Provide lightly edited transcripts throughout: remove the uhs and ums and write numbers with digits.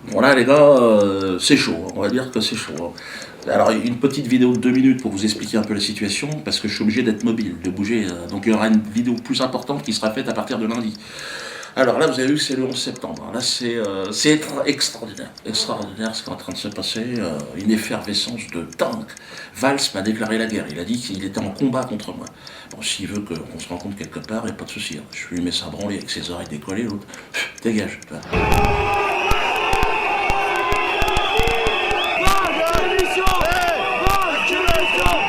Bon là les gars, c'est chaud, hein. On va dire que c'est chaud, hein. Alors une petite vidéo de 2 minutes pour vous expliquer un peu la situation, parce que je suis obligé d'être mobile, de bouger, donc il y aura une vidéo plus importante qui sera faite à partir de lundi. Alors là, vous avez vu que c'est le 11 septembre. Là, c'est extraordinaire. Extraordinaire ce qui est en train de se passer. Une effervescence de dingue. Valls m'a déclaré la guerre. Il a dit qu'il était en combat contre moi. Bon, s'il veut qu'on se rencontre quelque part, il n'y a pas de souci, hein. Je lui mets ça branler avec ses oreilles décollées, l'autre. Dégage. Tu vois.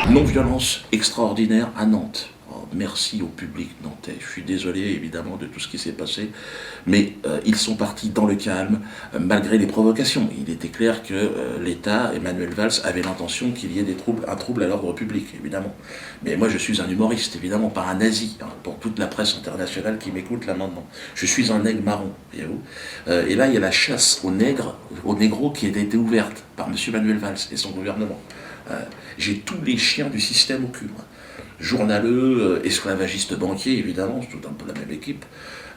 Non-violence extraordinaire à Nantes. Oh, merci au public nantais. Je suis désolé évidemment de tout ce qui s'est passé, mais ils sont partis dans le calme, malgré les provocations. Il était clair que l'État, Emmanuel Valls, avait l'intention qu'il y ait un trouble à l'ordre public, évidemment. Mais moi je suis un humoriste, évidemment, pas un nazi, hein, pour toute la presse internationale qui m'écoute là maintenant. Je suis un nègre marron, voyez-vous. Et là il y a la chasse aux nègres, aux négros qui a été ouverte par M. Manuel Valls et son gouvernement. J'ai tous les chiens du système au cul, moi. Journaleux, esclavagistes banquiers, évidemment, c'est tout un peu la même équipe.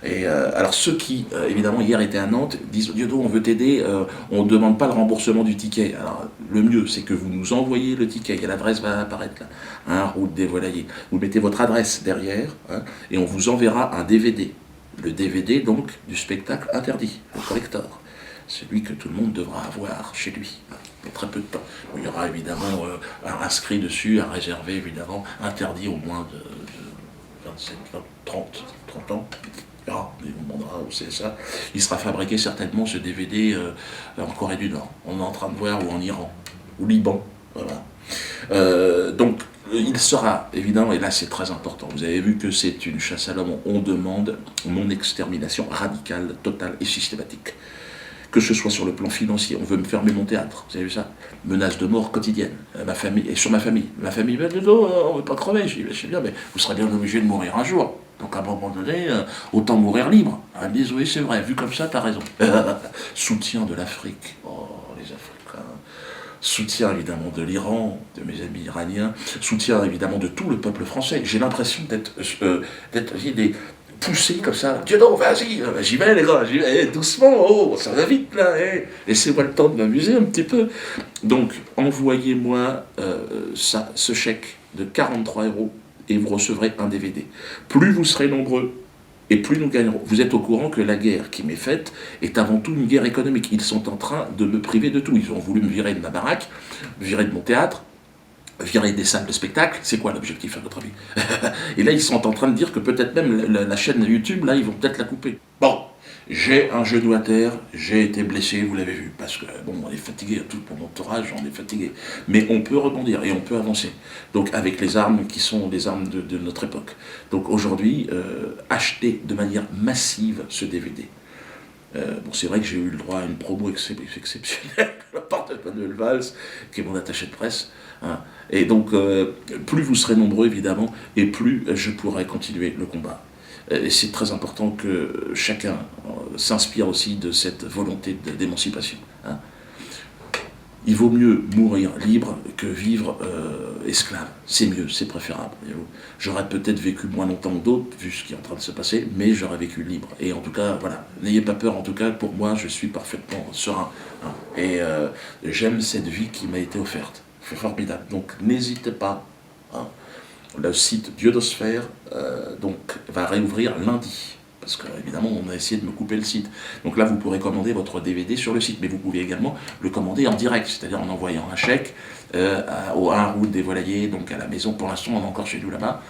Et alors ceux qui, évidemment, hier étaient à Nantes, disent « Diodo, on veut t'aider, on ne demande pas le remboursement du ticket ». Alors le mieux, c'est que vous nous envoyez le ticket, et l'adresse va apparaître là, hein, route des Volaillers. Vous mettez votre adresse derrière, hein, et on vous enverra un DVD. Le DVD, donc, du spectacle interdit, le collector. Celui que tout le monde devra avoir chez lui, pour très peu de temps. Bon, il y aura évidemment inscrit dessus, à réserver évidemment, interdit au moins de 27, 20, 30 ans. Ah, on demandera où c'est ça. Il sera fabriqué certainement ce DVD en Corée du Nord. On est en train de voir, ou en Iran, ou Liban. Voilà. Donc, il sera, évidemment, et là c'est très important, vous avez vu que c'est une chasse à l'homme, on demande mon extermination radicale, totale et systématique. Que ce soit sur le plan financier, on veut me fermer mon théâtre, vous avez vu ça? Menace de mort quotidienne, ma famille, et sur ma famille. Ma famille me dit, non, on ne veut pas crever. Je dis, je sais bien, mais vous serez bien obligé de mourir un jour. Donc à un moment donné, autant mourir libre. Ils me disent, oui, c'est vrai, vu comme ça, t'as raison. Soutien de l'Afrique, oh, les Africains. Soutien évidemment de l'Iran, de mes amis iraniens. Soutien évidemment de tout le peuple français. J'ai l'impression d'être des poussé comme ça. Dieu non, vas-y, j'y vais les gars, j'y vais, doucement, oh, ça va vite là, laissez-moi le temps de m'amuser un petit peu. Donc, envoyez-moi ce chèque de 43 € et vous recevrez un DVD. Plus vous serez nombreux, et plus nous gagnerons. Vous êtes au courant que la guerre qui m'est faite est avant tout une guerre économique. Ils sont en train de me priver de tout. Ils ont voulu me virer de ma baraque, virer de mon théâtre, virer des salles de spectacle. C'est quoi l'objectif à votre avis? Et là ils sont en train de dire que peut-être même la chaîne YouTube, là ils vont peut-être la couper. Bon, j'ai un genou à terre, j'ai été blessé, vous l'avez vu, parce que bon, on est fatigué, tout mon entourage, on est fatigué. Mais on peut rebondir et on peut avancer. Donc avec les armes qui sont les armes de notre époque. Donc aujourd'hui, achetez de manière massive ce DVD. Bon, c'est vrai que j'ai eu le droit à une promo exceptionnelle de la part de Manuel Valls, qui est mon attaché de presse. Hein. Et donc, plus vous serez nombreux, évidemment, et plus je pourrai continuer le combat. Et c'est très important que chacun s'inspire aussi de cette volonté d'émancipation. Hein. Il vaut mieux mourir libre que vivre esclave. C'est mieux, c'est préférable. J'aurais peut-être vécu moins longtemps que d'autres, vu ce qui est en train de se passer, mais j'aurais vécu libre. Et en tout cas, voilà, n'ayez pas peur, en tout cas, pour moi, je suis parfaitement serein. Hein. Et j'aime cette vie qui m'a été offerte. C'est formidable. Donc n'hésitez pas. Hein. Le site Diodosphère donc, va réouvrir lundi. Parce qu'évidemment, on a essayé de me couper le site. Donc là, vous pourrez commander votre DVD sur le site, mais vous pouvez également le commander en direct, c'est-à-dire en envoyant un chèque au 1 route des Volaillers, donc à la maison. Pour l'instant, on est encore chez nous là-bas.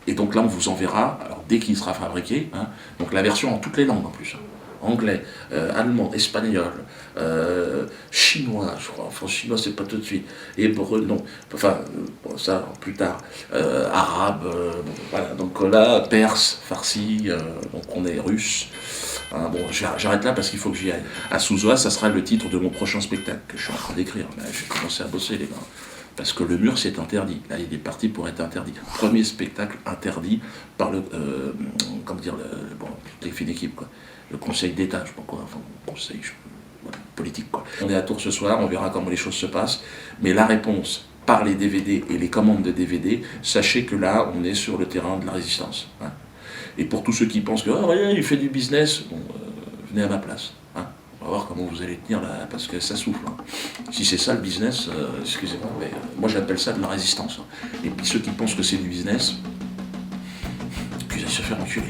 Et donc là, on vous enverra, alors, dès qu'il sera fabriqué, hein, donc la version en toutes les langues en plus. Hein. Anglais, allemand, espagnol, chinois, je crois. Enfin, chinois, c'est pas tout de suite. Hébreu, non. Enfin, bon, ça, plus tard. Arabe, bon, voilà. Donc là, perse, farsi, donc on est russe. Hein, bon, j'arrête là parce qu'il faut que j'y aille. À Souzoa, ça sera le titre de mon prochain spectacle que je suis en train d'écrire. J'ai commencé à bosser, les gars. Parce que le mur, c'est interdit. Là, il est parti pour être interdit. Premier spectacle interdit par le, comment dire, bon, les filles d'équipe, quoi. Le Conseil d'État, je sais pas quoi, enfin, conseil voilà, politique, quoi. On est à Tours ce soir, on verra comment les choses se passent. Mais la réponse par les DVD et les commandes de DVD, sachez que là, on est sur le terrain de la résistance. Hein. Et pour tous ceux qui pensent que, oh, rien, il fait du business, bon, venez à ma place. Hein. voir comment vous allez tenir là, parce que ça souffle. Hein. Si c'est ça le business, excusez-moi, mais moi j'appelle ça de la résistance. Hein. Et puis ceux qui pensent que c'est du business, puis ils se faire enculer.